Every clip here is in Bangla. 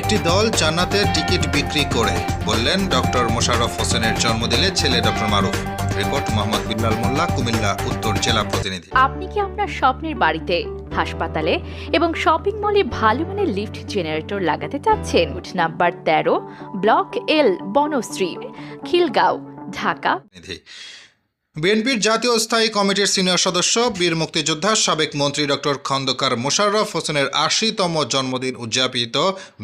একটি দল জান্নাতের টিকিট বিক্রি করে, বললেন ডক্টর মোশাররফ হোসেনের জন্মদিনে ছেলে ডক্টর মারুফ। রিপোর্ট মোহাম্মদ বিল্লাল মোল্লা, কুমিল্লা উত্তর জেলা প্রতিনিধি। আপনি কি আপনার স্বপ্নের বাড়িতে, হাসপাতালে এবং শপিং মলে ভালো মানের লিফট জেনারেটর লাগাতে চাচ্ছেন? Number 13, block L, Banasree, Khilgaon, Dhaka. বিএনপির জাতীয় স্থায়ী কমিটির সিনিয়র সদস্য বীর মুক্তিযোদ্ধা সাবেক মন্ত্রী ডক্টর খন্দকার মোশাররফ হোসেনের ৮০তম জন্মদিন উদযাপিত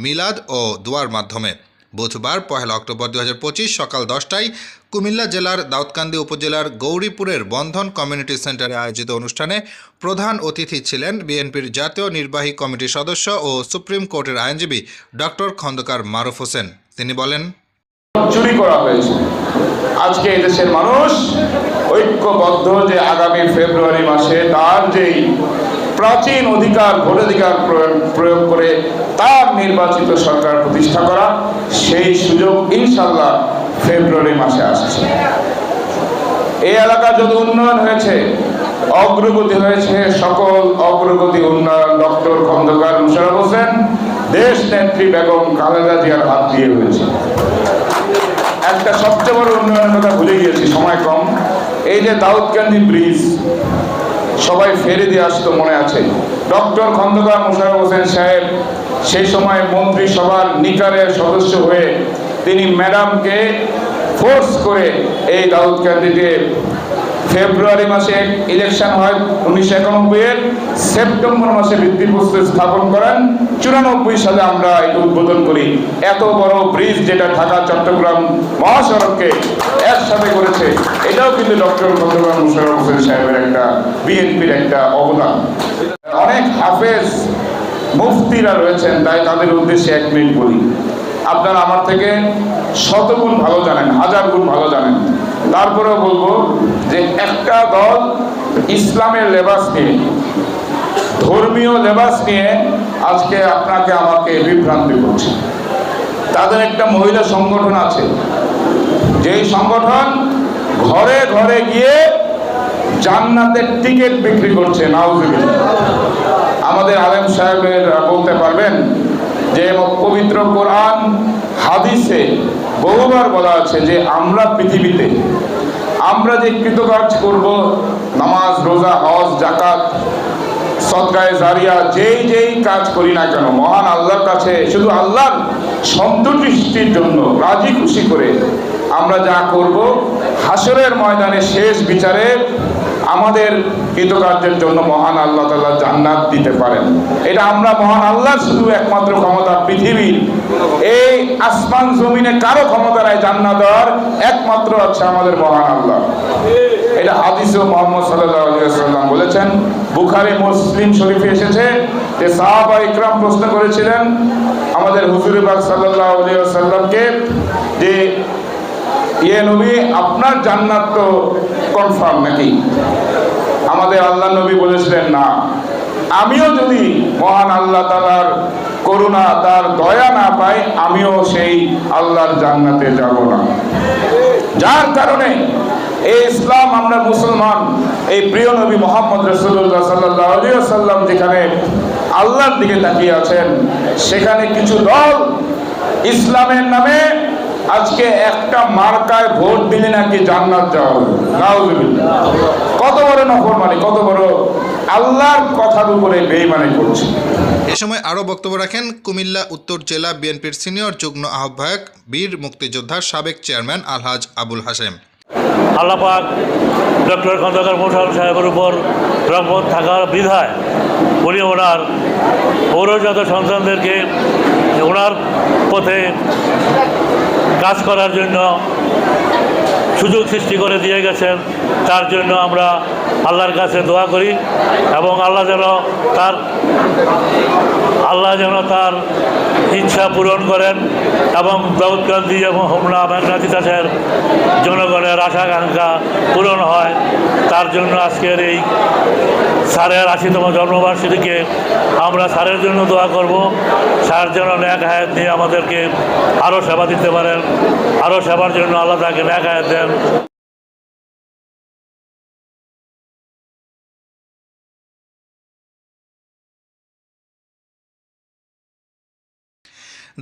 মিলাদ ও দোয়ার মাধ্যমে বুধবার ১ অক্টোবর ২০২৫ সকাল ১০টায় কুমিল্লা জেলার দাউদকান্দি উপজেলার গৌরীপুরের বন্ধন কমিউনিটি সেন্টারে আয়োজিত অনুষ্ঠানে প্রধান অতিথি ছিলেন বিএনপির জাতীয় নির্বাহী কমিটির সদস্য ও সুপ্রিম কোর্টের আইনজীবী ডক্টর খন্দকার মারুফ হোসেন। তিনি বলেন, চুরি করা হয়েছে। আজকে এদেশের মানুষ ঐক্যবদ্ধ যে আগামী ফেব্রুয়ারি মাসে তার যেই প্রাচীন অধিকার, ভোটাধিকার প্রয়োগ করে তার নির্বাচিত সরকার প্রতিষ্ঠা করা, সেই সুযোগ ইনশাল্লাহ ফেব্রুয়ারি মাসে আসছে। এই এলাকার যত উন্নয়ন হয়েছে, অগ্রগতি হয়েছে, সকল অগ্রগতি উন্নয়ন ডক্টর খন্দকার মোশাররফ হোসেন, দেশ নেত্রী বেগম খালেদা জিয়ার হাত দিয়ে হয়েছে। একটা সবচেয়ে বড় উন্নয়নের কথা ভুলে গিয়েছি, সময় কম। এই যে দাউদকান্দি ব্রিজ সবাই ফেরি দিয়ে আসতো, মনে আছে? ডক্টর খন্দকার মোশাররফ হোসেন সাহেব সেই সময় মন্ত্রিসভার নিকারের সদস্য হয়ে তিনি ম্যাডামকে ফোর্স করে এই দাউদকান্দিতে ফেব্রুয়ারি মাসে ইলেকশন হয় 1991-এর, সেপ্টেম্বর মাসে ভিত্তিপ্রস্তর স্থাপন করেন। 94 সালে আমরা এটা উদ্বোধন করি। এত বড় ব্রিজ যেটা ঢাকা চট্টগ্রাম মহাসড়ককে একসাথে করেছে, এটাও কিন্তু ডক্টর খন্দকার মোশাররফ হোসেন সাহেবের একটা, বিএনপির একটা অবদান। অনেক হাফেজ মুফতিরা রয়েছেন, তাই তাদের উদ্দেশ্যে 1 মিনিট বলি। আপনারা আমার থেকে শতগুণ ভালো জানেন, 1000 গুণ ভালো জানেন। তারপরেও বলবো যে একটা দল ইসলামের লেবাস নিয়ে, ধর্মীয় লেবাস নিয়ে আজকে আপনাকে আমাকে বিভ্রান্তি করছে। তাদের একটা মহিলা সংগঠন আছে, যেই সংগঠন ঘরে ঘরে গিয়ে জান্নাতের টিকিট বিক্রি করছে। নাউজুবিল্লাহ। আমাদের আলেম সাহেবের বলতে পারবেন যে পবিত্র কোরআন হাদিসে বহুবার বলা আছে যে আমরা পৃথিবীতে আমরা যে কৃতকার্য করব, নামাজ, রোজা, হজ, যাকাত, সদকায়ে জারিয়া, যেই কাজ করি না কেন, মহান আল্লাহর কাছে শুধু আল্লাহর সন্তুষ্টির জন্য রাজি খুশি করে আমরা যা করব, হাসরের ময়দানে শেষ বিচারে আমাদের কৃতকার্যের জন্য মহান আল্লাহ তাআলা জান্নাত দিতে পারেন। এটা আমরা মহান আল্লাহর শুধু একমাত্র ক্ষমতা। পৃথিবীর এই আসমান জমিনে কারো ক্ষমতা নাই জান্নাত দেওয়ার, একমাত্র আছে আমাদের মহান আল্লাহ। এটা হাদিসে মুহাম্মদ সাল্লাল্লাহু আলাইহি ওয়াসাল্লাম বলেছেন। বুখারী, মুসলিম শরীফে এসেছে যে সাহাবা ইকরাম প্রশ্ন করেছিলেন আমাদের হুজুর পাক সাল্লাল্লাহু আলাইহি ওয়াসাল্লামকে যে, ইয়ে নবী, আপনার জান্নাত তো কনফার্ম নাকি? আমাদের আল্লাহ নবী বলেছিলেন, না, আমিও যদি মহান আল্লাহ তাআলার করুণা, তার দয়া না পাই, আমিও সেই আল্লাহর জান্নাতে যাব না। যার কারণে এই ইসলাম, আমরা মুসলমান, এই প্রিয় নবী মুহাম্মদ রাসূলুল্লাহ সাল্লাল্লাহু আলাইহি ওয়াসাল্লাম যেখানে আল্লাহর দিকে তাকিয়ে আছেন, সেখানে কিছু দল ইসলামের নামে আজকে একটা মার্কায় ভোট দিলে নাকি জান্নাত যাওয়া হবে। নাউজুবিল্লাহ। কত বড় নফরমানি, কত বড় আল্লাহর কথার উপরে বেঈমানি করছে। এ সময় আরও বক্তব্য রাখেন কুমিল্লা উত্তর জেলা বিএনপির সিনিয়র যুগ্ম আহ্বায়ক বীর মুক্তিযোদ্ধা সাবেক চেয়ারম্যান আলহাজ আবুল হাশেম। আল্লাহ পাক ডক্টর খন্দকার মোশাররফ সাহেবের উপর রহমত থাকার বিধায় উনি ওনার পৌরজাত সন্তানদেরকে ওনার পথে কাজ করার জন্য সুযোগ সৃষ্টি করে দিয়ে গেছেন। তার জন্য আমরা আল্লাহর কাছে দোয়া করি এবং আল্লাহ যেন তার ইচ্ছা পূরণ করেন এবং দাউদকান্দি এবং হোমনা মেঘনাথিতাসের জনগণের আশা আকাঙ্ক্ষা পূরণ হয়। তার জন্য আজকের এই স্যারের ৮০তম জন্মবার্ষিকীকে আমরা স্যারের জন্য দোয়া করব। স্যার যেন নেক হায়াত নিয়ে আমাদেরকে আরও সেবা দিতে পারেন, আরও সেবার জন্য আল্লাহ তাকে নেক হায়াত দেন।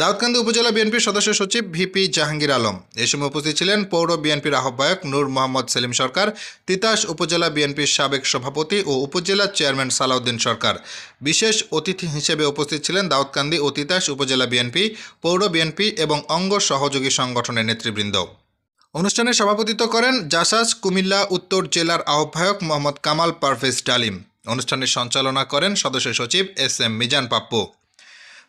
দাউদকান্দি উপজেলা বিএনপির সদস্য সচিব ভিপি জাহাঙ্গীর আলম। এ সময় উপস্থিত ছিলেন পৌর বিএনপির আহ্বায়ক নূর মোহাম্মদ সেলিম সরকার, তিতাস উপজেলা বিএনপির সাবেক সভাপতি ও উপজেলা চেয়ারম্যান সালাউদ্দিন সরকার। বিশেষ অতিথি হিসেবে উপস্থিত ছিলেন দাউদকান্দি ও তিতাস উপজেলা বিএনপি, পৌর বিএনপি এবং অঙ্গ সহযোগী সংগঠনের নেতৃবৃন্দ। অনুষ্ঠানে সভাপতিত্ব করেন জাসাস কুমিল্লা উত্তর জেলার আহ্বায়ক মোহাম্মদ কামাল পারভেজ ডালিম। অনুষ্ঠানের সঞ্চালনা করেন সদস্য সচিব SM মিজান পাপ্পু।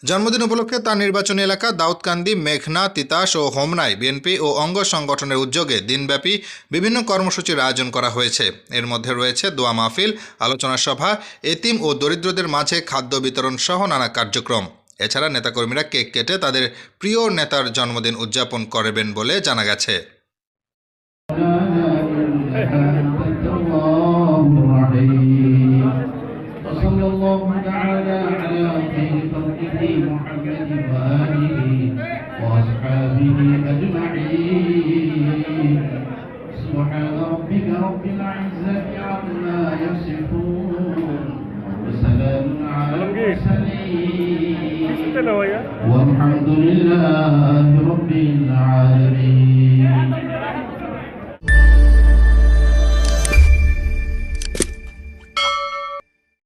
জন্মদিন উপলক্ষে তার নির্বাচনী এলাকা দাউদকান্দি, মেঘনা, তিতাস ও হোমনায় বিএনপি ও অঙ্গ সংগঠনের উদ্যোগে দিনব্যাপী বিভিন্ন কর্মসূচির আয়োজন করা হয়েছে। এর মধ্যে রয়েছে দোয়া মাহফিল, আলোচনা সভা, এতিম ও দরিদ্রদের মাঝে খাদ্য বিতরণ সহ নানা কার্যক্রম। এছাড়া নেতাকর্মীরা কেক কেটে তাদের প্রিয় নেতার জন্মদিন উদযাপন করবেন বলে জানা গেছে। وصلى الله تعالى على خير خلقه محمد وآله وأصحابه أجمعين. سبحان ربك رب العزة عما يصفون وسلام على المرسلين والحمد لله رب العالمين.